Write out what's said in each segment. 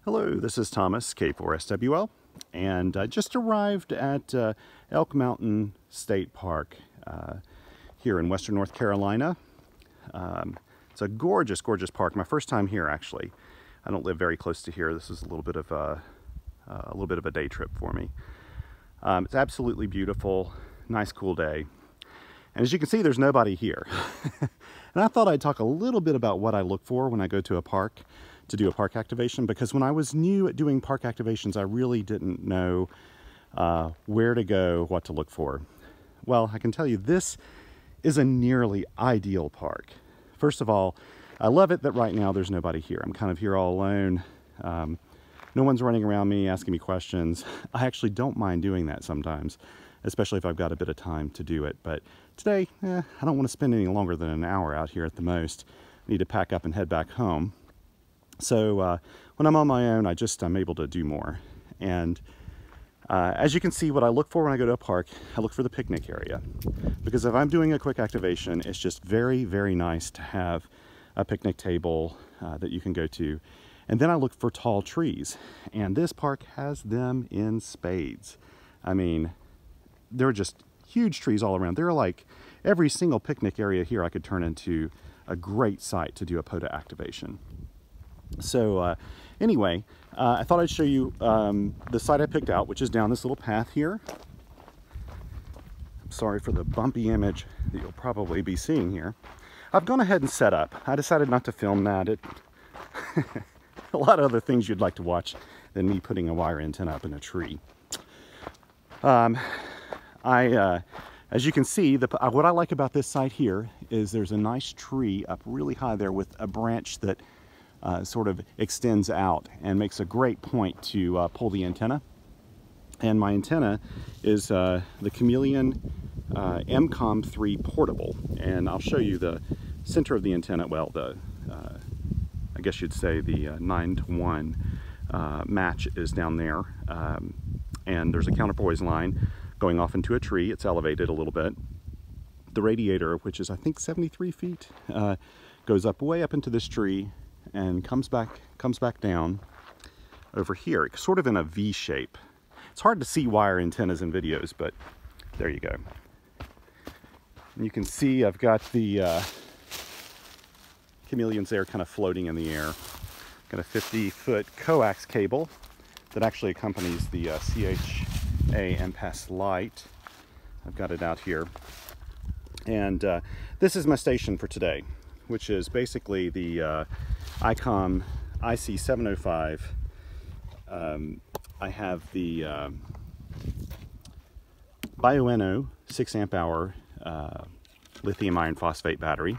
Hello, this is Thomas, K4SWL, and I just arrived at Elk Mountain State Park here in western North Carolina. It's a gorgeous, gorgeous park. My first time here, actually. I don't live very close to here. This is a little bit of a day trip for me. It's absolutely beautiful, nice, cool day. And as you can see, there's nobody here. And I thought I'd talk a little bit about what I look for when I go to a park to do a park activation, because when I was new at doing park activations, I really didn't know where to go, what to look for. Well, I can tell you this is a nearly ideal park. First of all, I love it that right now there's nobody here. I'm kind of here all alone. No one's running around me asking me questions. I actually don't mind doing that sometimes, especially if I've got a bit of time to do it. But today, I don't want to spend any longer than an hour out here at the most. I need to pack up and head back home. So when I'm on my own, I'm able to do more. And as you can see, what I look for when I go to a park, I look for the picnic area. Because if I'm doing a quick activation, it's just very, very nice to have a picnic table that you can go to. And then I look for tall trees. And this park has them in spades. I mean, there are just huge trees all around. There are like every single picnic area here I could turn into a great site to do a POTA activation. So anyway, I thought I'd show you the site I picked out, which is down this little path here. I'm sorry for the bumpy image that you'll probably be seeing here. I've gone ahead and set up. I decided not to film that. A lot of other things you'd like to watch than me putting a wire antenna up in a tree. As you can see, what I like about this site here is there's a nice tree up really high there with a branch that sort of extends out and makes a great point to pull the antenna. And my antenna is the Chameleon Emcomm III Portable. And I'll show you the center of the antenna. Well, I guess you'd say the 9-to-1 match is down there. And there's a counterpoise line going off into a tree. It's elevated a little bit. The radiator, which is I think 73 feet, goes up way up into this tree and comes back down over here, sort of in a V shape. It's hard to see wire antennas in videos, but there you go. And you can see I've got the chameleons there kind of floating in the air. Got a 50-foot coax cable that actually accompanies the CHA MPass light. I've got it out here. And this is my station for today, which is basically the Icom IC-705. I have the Bioenno 6 amp hour lithium iron phosphate battery.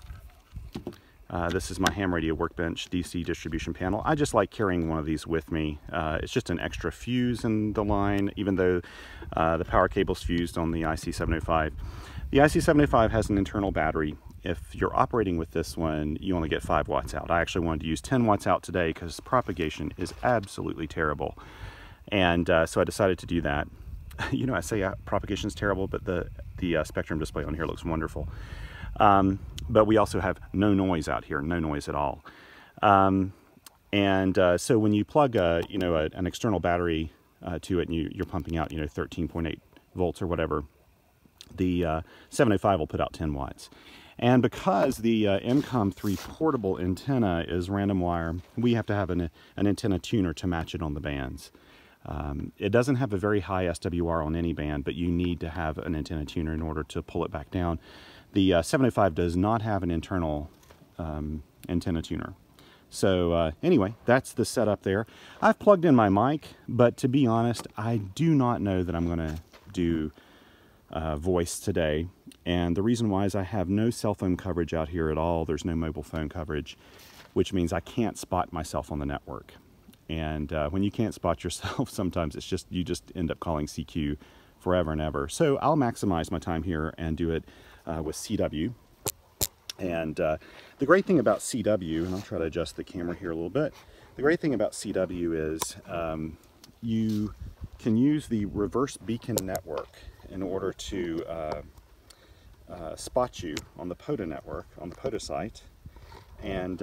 This is my ham Radio Workbench DC distribution panel. I just like carrying one of these with me. It's just an extra fuse in the line, even though the power cable's fused on the IC-705. The IC-705 has an internal battery. If you're operating with this one, you only get 5 watts out. I actually wanted to use 10 watts out today because propagation is absolutely terrible. And so I decided to do that. You know, I say propagation is terrible, but the spectrum display on here looks wonderful. But we also have no noise out here, no noise at all. So when you plug an external battery to it and you're pumping out 13.8 volts or whatever, the 705 will put out 10 watts. And because the Emcomm III Portable antenna is random wire, we have to have an antenna tuner to match it on the bands. It doesn't have a very high SWR on any band, but you need to have an antenna tuner in order to pull it back down. The 705 does not have an internal antenna tuner. So anyway, that's the setup there. I've plugged in my mic, but to be honest, I do not know that I'm going to do voice today. And the reason why is I have no cell phone coverage out here at all. There's no mobile phone coverage, which means I can't spot myself on the network. And when you can't spot yourself, sometimes you just end up calling CQ forever and ever. So I'll maximize my time here and do it with CW. And the great thing about CW, and I'll try to adjust the camera here a little bit. The great thing about CW is you can use the reverse beacon network in order to spot you on the POTA network, on the POTA site, and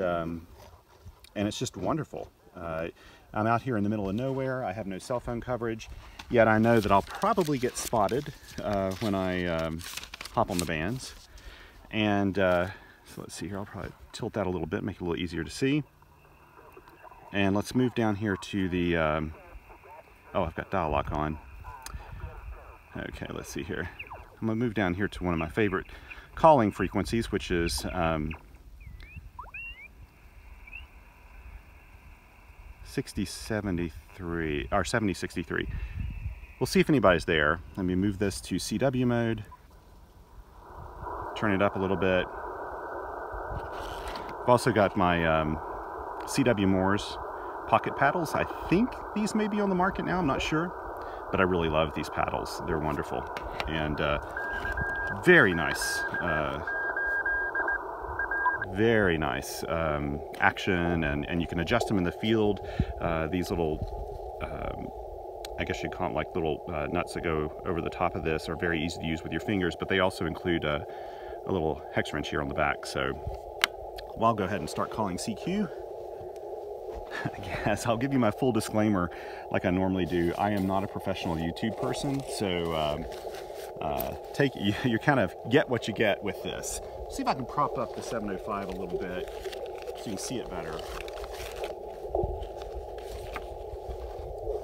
it's just wonderful. I'm out here in the middle of nowhere. I have no cell phone coverage, yet I know that I'll probably get spotted when I hop on the bands. And so let's see here, I'll probably tilt that a little bit, make it a little easier to see. And let's move down here to the, oh, I've got dial lock on. Okay, let's see here. I'm gonna move down here to one of my favorite calling frequencies, which is 6073 or 7063. We'll see if anybody's there. Let me move this to CW mode. Turn it up a little bit. I've also got my CW Moore's pocket paddles. I think these may be on the market now, I'm not sure. But I really love these paddles. They're wonderful. And very nice. Very nice action, and you can adjust them in the field. These little, I guess you'd call them like little nuts that go over the top of this are very easy to use with your fingers, but they also include a little hex wrench here on the back. So well, I'll go ahead and start calling CQ. I guess I'll give you my full disclaimer like I normally do. I am not a professional YouTube person, so you kind of get what you get with this. See if I can prop up the 705 a little bit so you can see it better.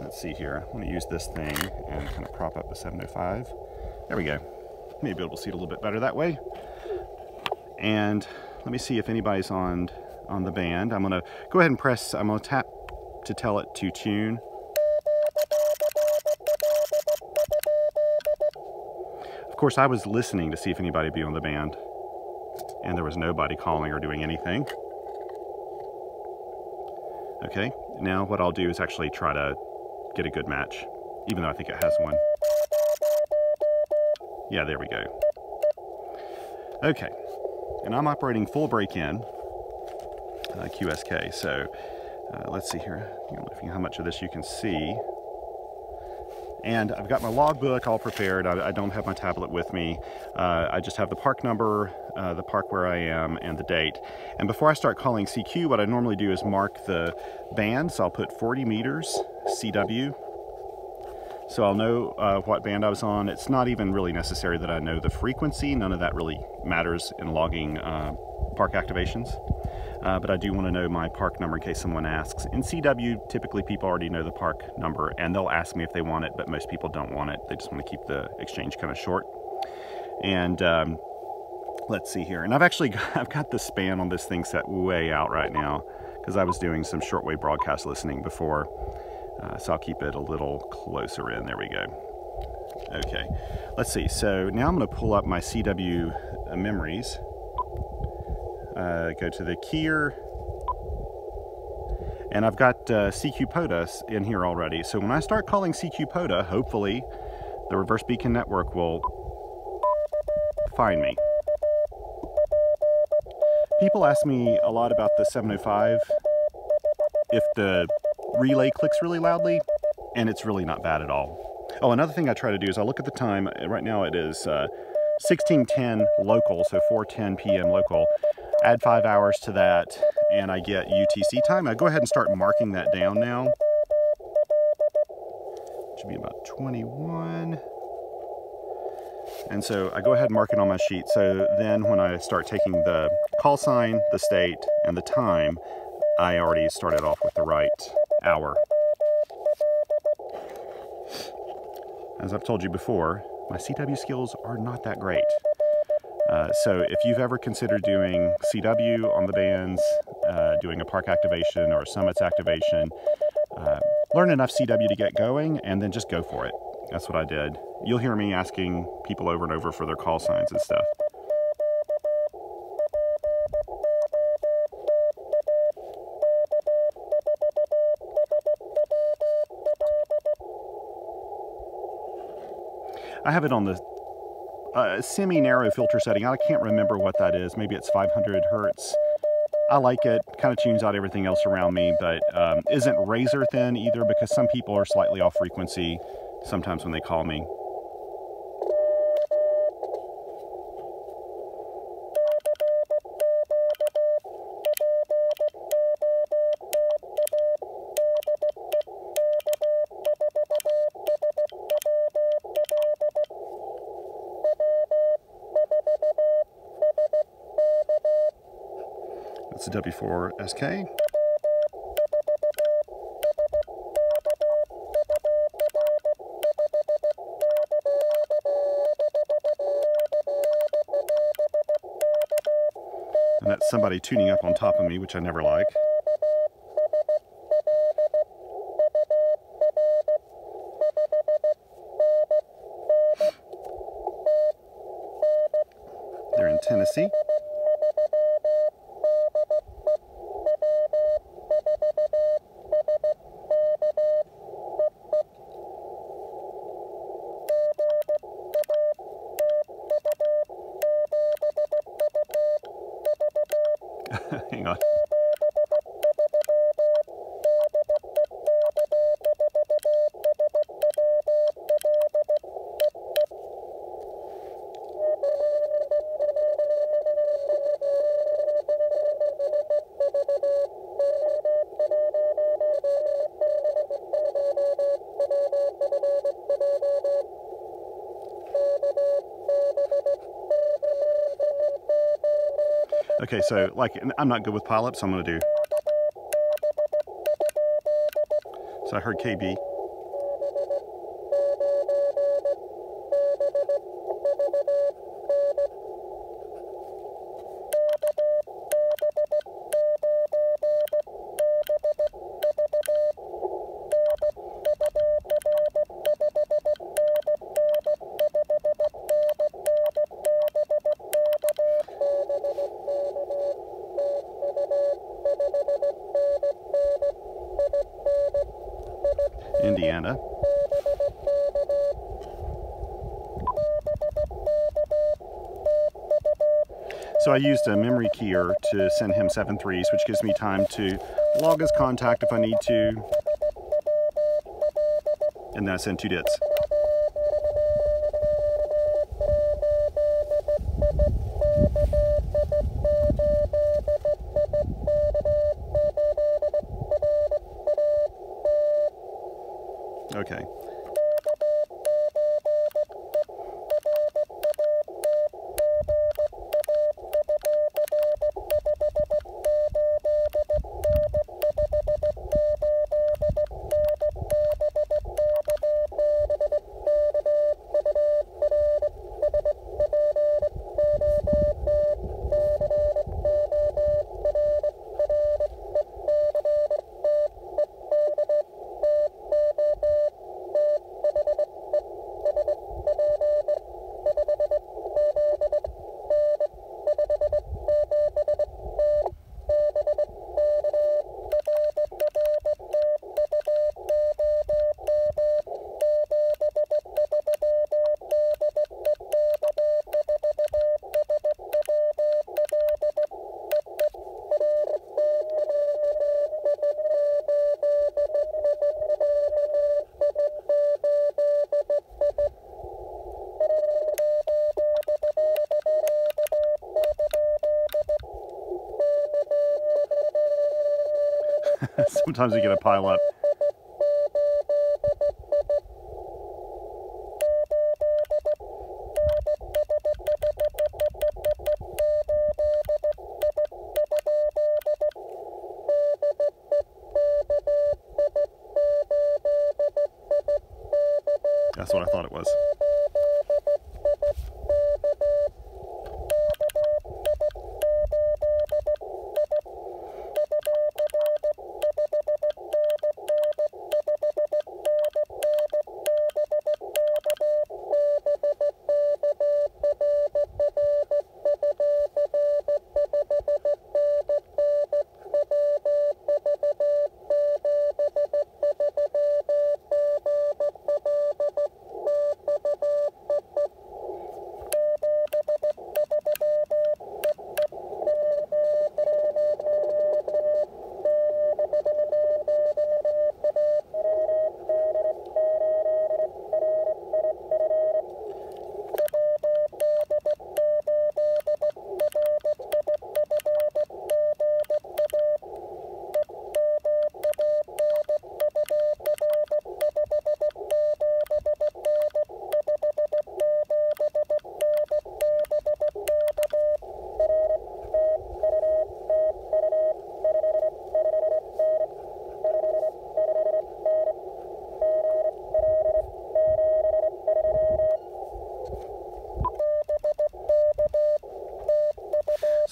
Let's see here. I'm going to use this thing and kind of prop up the 705. There we go. Maybe able to see it a little bit better that way. And let me see if anybody's on the band. I'm going to go ahead and press, I'm going to tap to tell it to tune. Of course, I was listening to see if anybody would be on the band, and there was nobody calling or doing anything. Okay, now what I'll do is actually try to get a good match, even though I think it has one. Yeah, there we go. Okay, and I'm operating full break-in QSK, so let's see here. How much of this you can see. And I've got my logbook all prepared. I don't have my tablet with me. I just have the park number, the park where I am, and the date. And before I start calling CQ, what I normally do is mark the band. So I'll put 40 meters CW. So I'll know what band I was on. It's not even really necessary that I know the frequency. None of that really matters in logging park activations. But I do want to know my park number in case someone asks. In CW, typically people already know the park number, and they'll ask me if they want it, but most people don't want it. They just want to keep the exchange kind of short. And let's see here. And I've got the span on this thing set way out right now because I was doing some shortwave broadcast listening before. So I'll keep it a little closer in. There we go. Okay, let's see. So now I'm going to pull up my CW memories. Go to the keyer, and I've got CQ POTA in here already. So when I start calling CQ POTA, hopefully the reverse beacon network will find me. People ask me a lot about the 705 if the relay clicks really loudly, and it's really not bad at all. Oh, another thing I try to do is I look at the time. Right now it is 16:10 local, so 4:10 p.m. local. Add 5 hours to that, and I get UTC time. I go ahead and start marking that down now. It should be about 21. And so I go ahead and mark it on my sheet. So then when I start taking the call sign, the state, and the time, I already started off with the right hour. As I've told you before, my CW skills are not that great. So if you've ever considered doing CW on the bands, doing a park activation or a summits activation, learn enough CW to get going and then just go for it. That's what I did. You'll hear me asking people over and over for their call signs and stuff. I have it on the semi-narrow filter setting. I can't remember what that is. Maybe it's 500 hertz. I like it. Kind of tunes out everything else around me, but isn't razor thin either, because some people are slightly off frequency sometimes when they call me. CW4SK. And that's somebody tuning up on top of me, which I never like. They're in Tennessee. Hang on. Okay, so like I'm not good with pileup, so I'm going to do. So I heard KB. Indiana. So I used a memory keyer to send him 7 threes, which gives me time to log his contact if I need to. And then I send 2 dits. Okay. Sometimes we get a pile up. That's what I thought it was.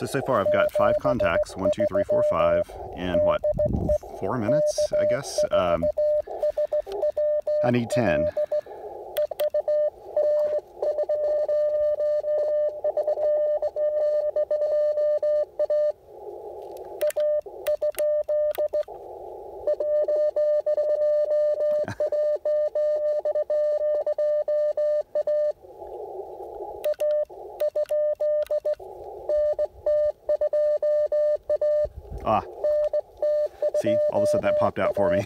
So far I've got 5 contacts, 1, 2, 3, 4, 5, in what, 4 minutes, I guess? I need 10. Ah, see, all of a sudden that popped out for me.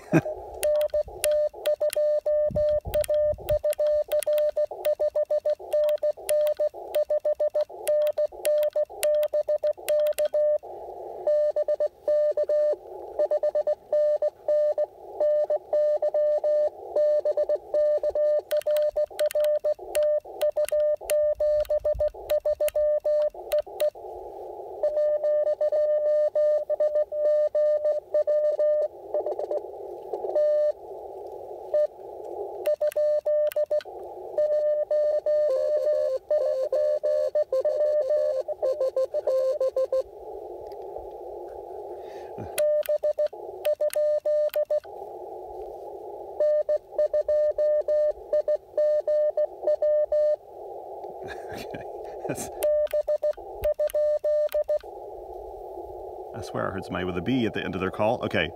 I swear I heard somebody with a B at the end of their call. Okay.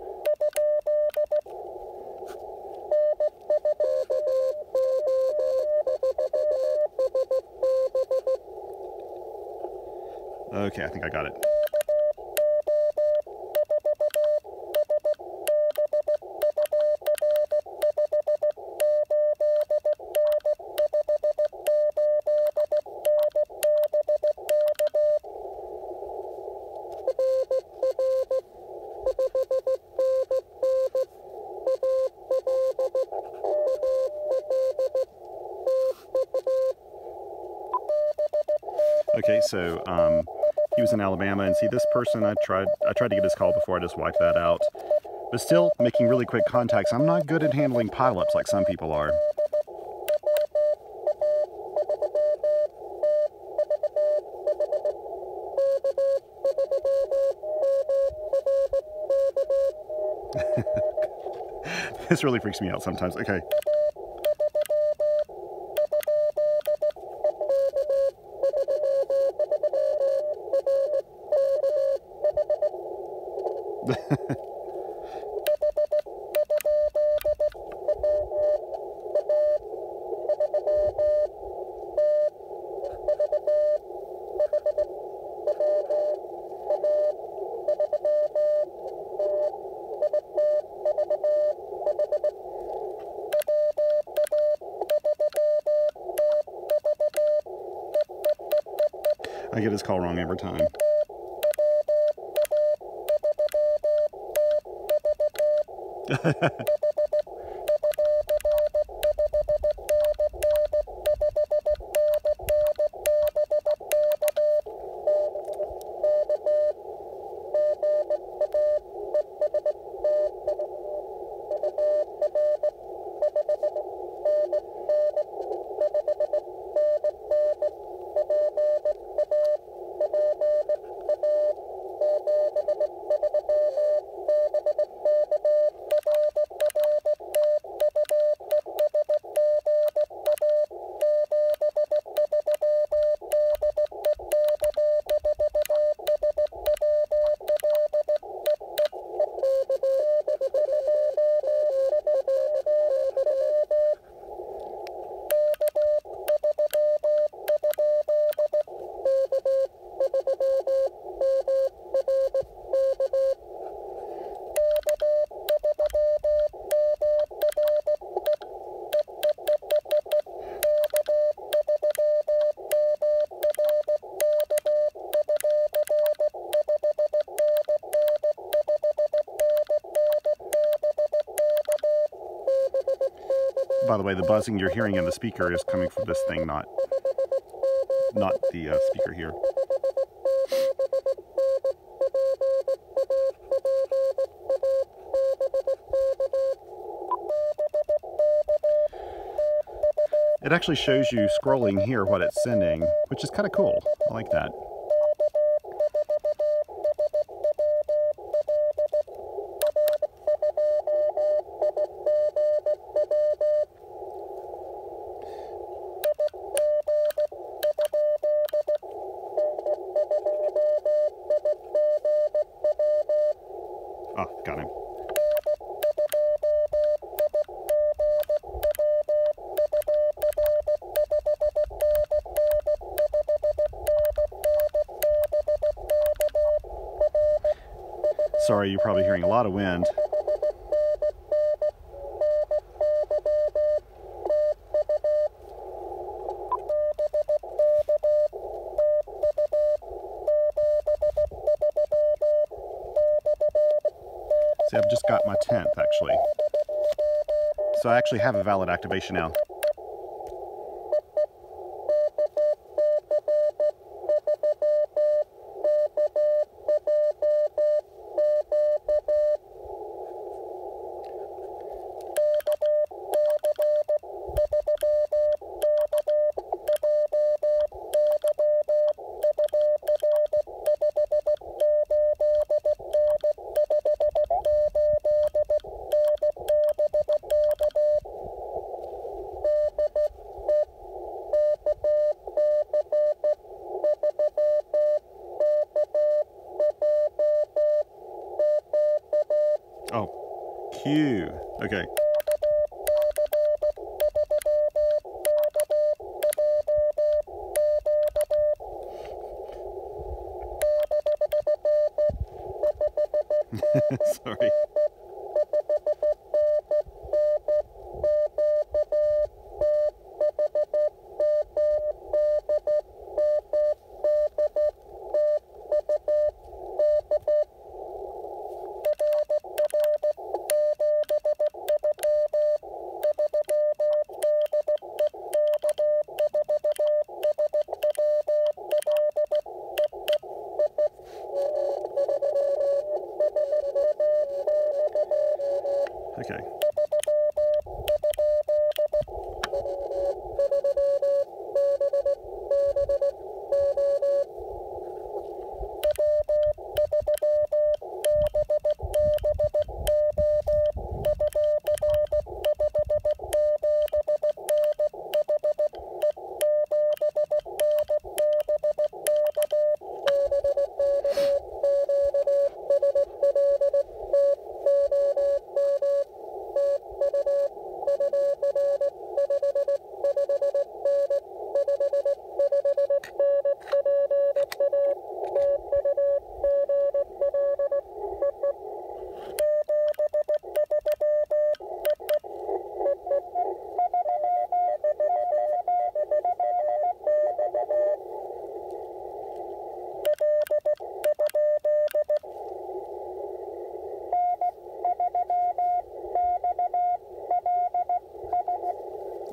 Okay, I think I got it. Okay, so he was in Alabama, and see this person, I tried to get his call before, I just wiped that out. But still making really quick contacts. I'm not good at handling pileups like some people are. This really freaks me out sometimes. Okay. I get his call wrong every time. By the way, the buzzing you're hearing in the speaker is coming from this thing, not the speaker here. It actually shows you scrolling here what it's sending, which is kind of cool. I like that. Sorry, you're probably hearing a lot of wind. See, I've just got my 10th actually. So I actually have a valid activation now. Oh, Q. Okay. Sorry. Okay.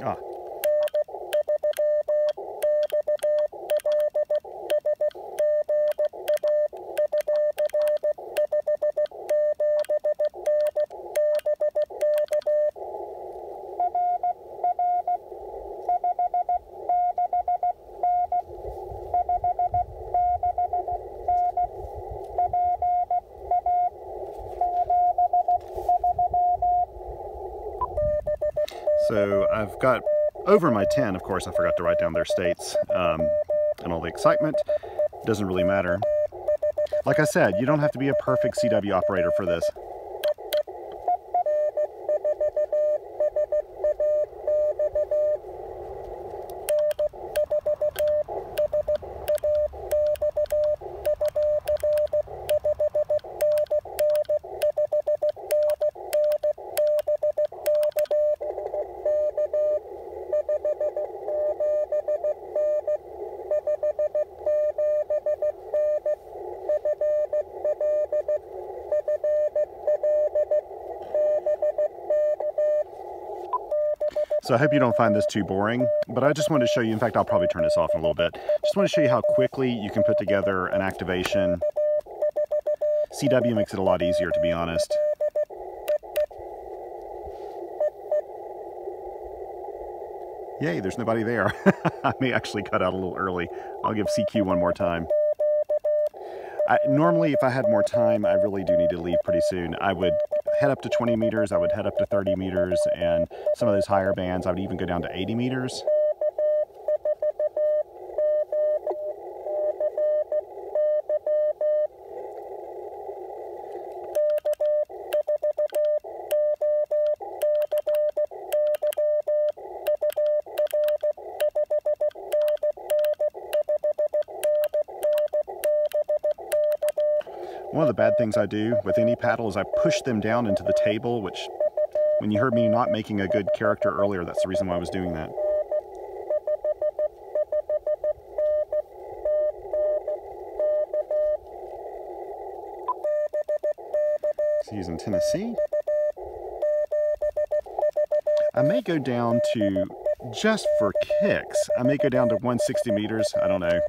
Ah. So I've got over my 10, of course I forgot to write down their states, and all the excitement. Doesn't really matter. Like I said, you don't have to be a perfect CW operator for this. So I hope you don't find this too boring, but I just wanted to show you, in fact, I'll probably turn this off in a little bit. Just want to show you how quickly you can put together an activation. CW makes it a lot easier, to be honest. Yay, there's nobody there. I may actually cut out a little early. I'll give CQ one more time. Normally, if I had more time, I really do need to leave pretty soon. I would head up to 20 meters, I would head up to 30 meters, and some of those higher bands, I would even go down to 80 meters. One of the bad things I do with any paddle is I push them down into the table, which, when you heard me not making a good character earlier, that's the reason why I was doing that. So using Tennessee. I may go down to, just for kicks, I may go down to 160 meters, I don't know.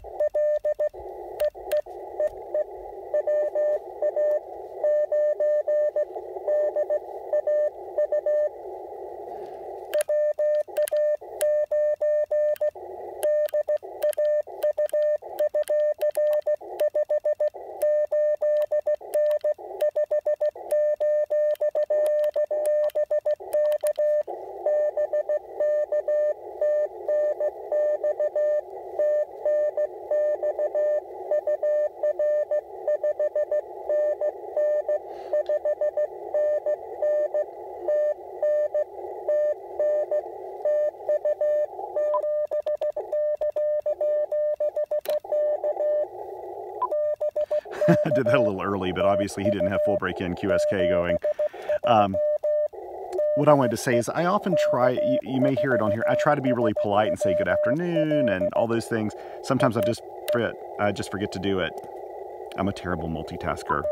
I did that a little early, but obviously he didn't have full break-in QSK going. What I wanted to say is I often try, you may hear it on here, I try to be really polite and say good afternoon and all those things. Sometimes I just forget to do it. I'm a terrible multitasker.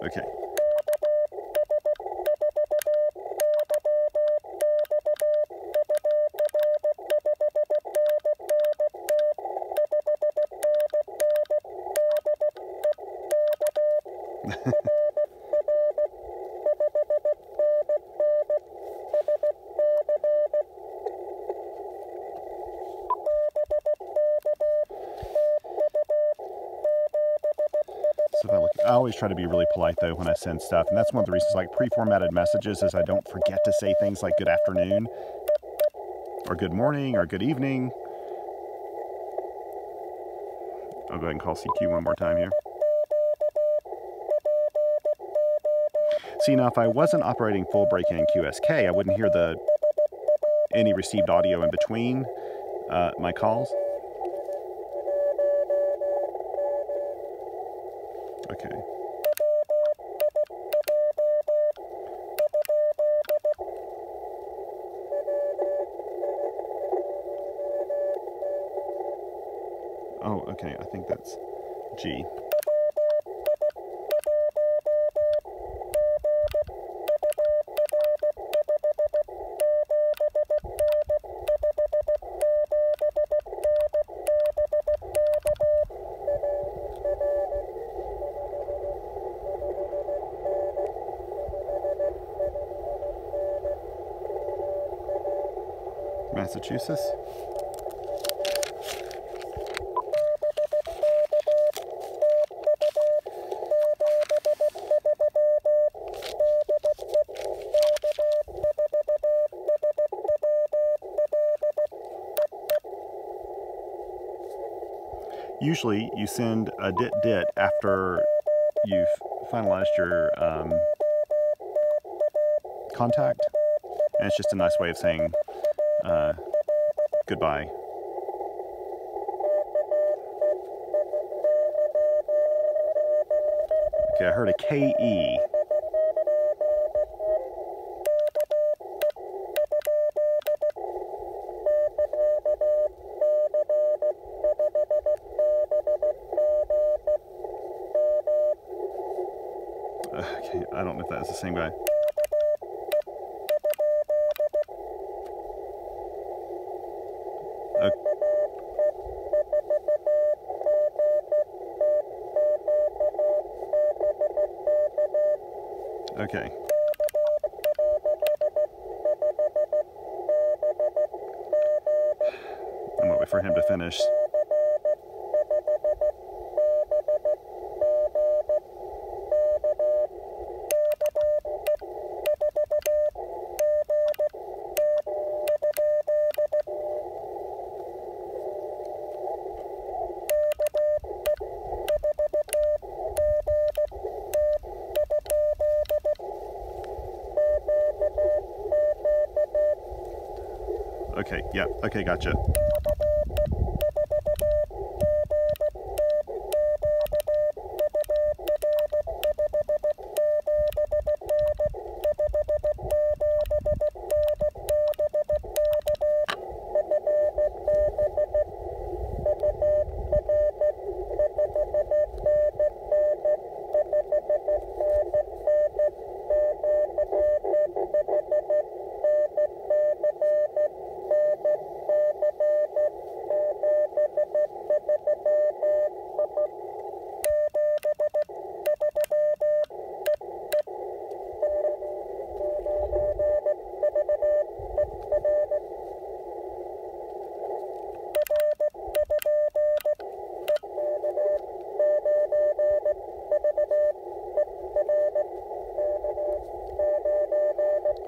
Okay. I always try to be really polite though when I send stuff, and that's one of the reasons like pre-formatted messages is I don't forget to say things like good afternoon or good morning or good evening. I'll go ahead and call CQ one more time here. See, now if I wasn't operating full break-in QSK, I wouldn't hear any received audio in between my calls. Okay. Oh, okay, I think that's G. Massachusetts. Usually you send a dit after you've finalized your contact, and it's just a nice way of saying goodbye. Okay, I heard a KE. Okay, I don't know if that was the same guy. Okay. I'm gonna wait for him to finish. Okay, yeah, okay, gotcha.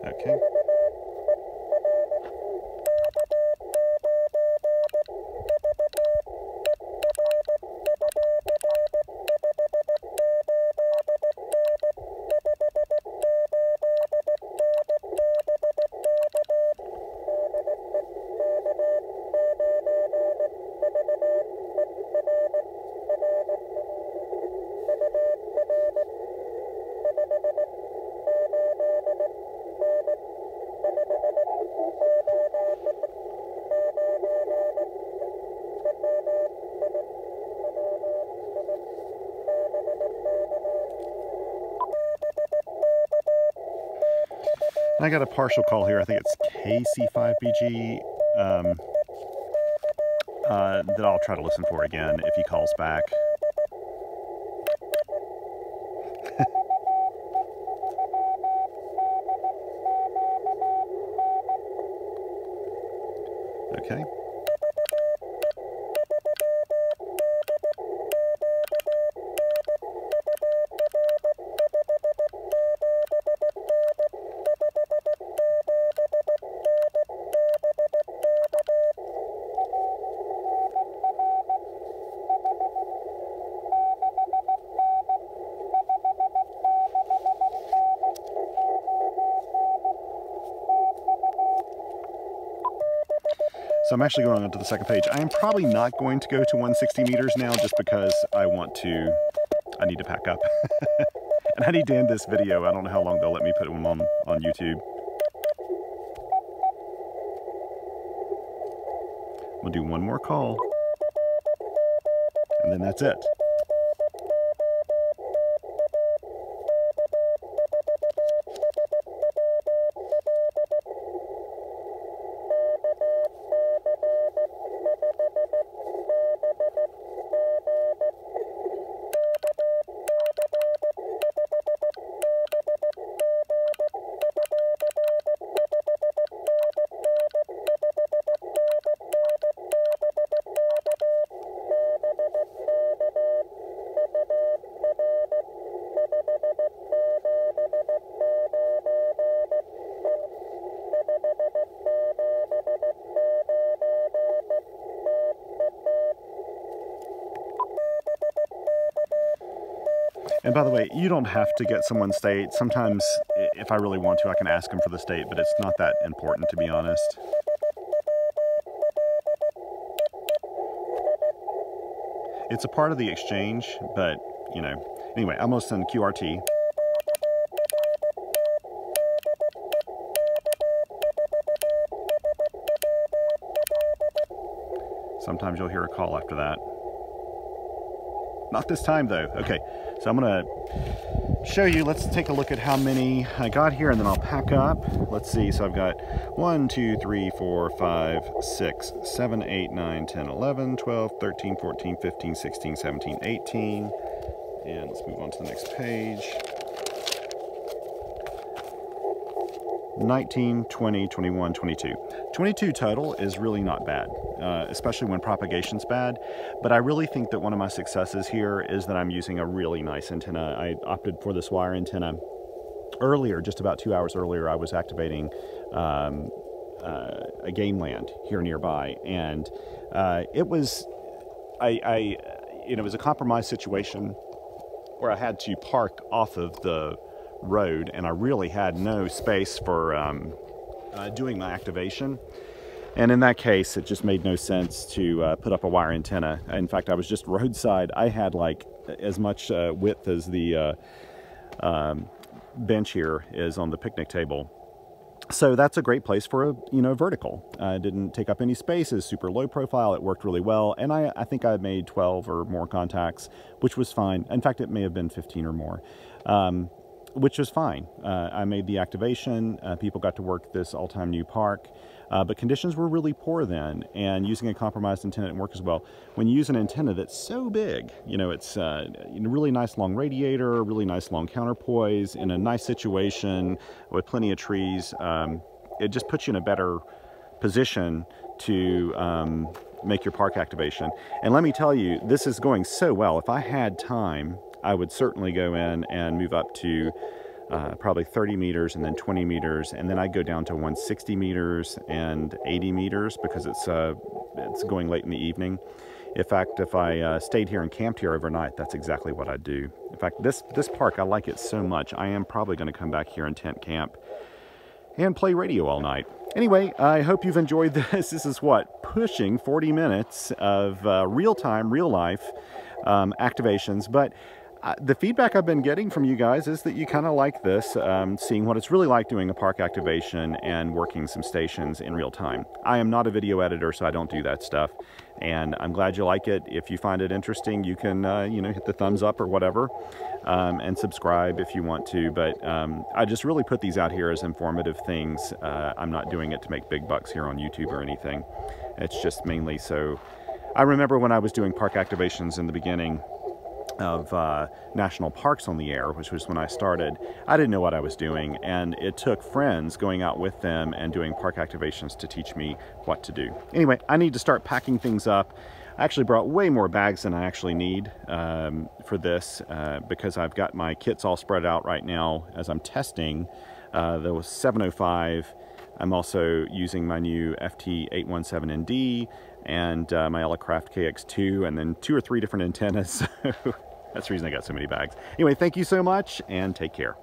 Okay. I got a partial call here. I think it's KC5BG that I'll try to listen for again if he calls back. Okay. So I'm actually going on to the second page. I am probably not going to go to 160 meters now just because I need to pack up. And I need to end this video. I don't know how long they'll let me put them on YouTube. We'll do one more call. And then that's it. And by the way, you don't have to get someone's state. Sometimes, if I really want to, I can ask them for the state, but it's not that important, to be honest. It's a part of the exchange, but, you know. Anyway, I'm going to send QRT. Sometimes you'll hear a call after that. Not this time, though. Okay, so I'm going to show you. Let's take a look at how many I got here, and then I'll pack up. Let's see. So I've got 1, 2, 3, 4, 5, 6, 7, 8, 9, 10, 11, 12, 13, 14, 15, 16, 17, 18. And let's move on to the next page. 19, 20, 21, 22. 22 total is really not bad, especially when propagation's bad. But I really think that one of my successes here is that I'm using a really nice antenna. I opted for this wire antenna. Earlier, just about 2 hours earlier, I was activating a game land here nearby. And it was, it was a compromised situation where I had to park off of the road, and I really had no space for doing my activation. And in that case, it just made no sense to put up a wire antenna. In fact, I was just roadside. I had like as much width as the bench here is on the picnic table. So that's a great place for a, vertical. It didn't take up any space, it's super low profile, it worked really well, and I think I made 12 or more contacts, which was fine. In fact, it may have been 15 or more, which was fine. I made the activation, people got to work this all-time new park, but conditions were really poor then, and using a compromised antenna didn't work as well. When you use an antenna that's so big, it's a really nice long radiator, really nice long counterpoise, in a nice situation with plenty of trees, it just puts you in a better position to make your park activation. And let me tell you, this is going so well. If I had time, I would certainly go in and move up to probably 30 meters and then 20 meters, and then I'd go down to 160 meters and 80 meters because it's going late in the evening. In fact, if I stayed here and camped here overnight, that's exactly what I'd do. In fact, this park, I like it so much, I am probably going to come back here and tent camp and play radio all night. Anyway, I hope you've enjoyed this. This is pushing 40 minutes of real-time, real-life activations, but the feedback I've been getting from you guys is that you kind of like this, seeing what it's really like doing a park activation and working some stations in real time. I am not a video editor, so I don't do that stuff, and I'm glad you like it. If you find it interesting, you can, hit the thumbs up or whatever, and subscribe if you want to, but I just really put these out here as informative things. I'm not doing it to make big bucks here on YouTube or anything. It's just mainly so. I remember when I was doing park activations in the beginning of national parks on the air, which was when I started, I didn't know what I was doing, and it took friends going out with them and doing park activations to teach me what to do. Anyway, I need to start packing things up. I actually brought way more bags than I actually need for this because I've got my kits all spread out right now as I'm testing the 705. I'm also using my new FT817ND and my Elecraft KX2, and then 2 or 3 different antennas. So that's the reason I got so many bags. Anyway, thank you so much, and take care.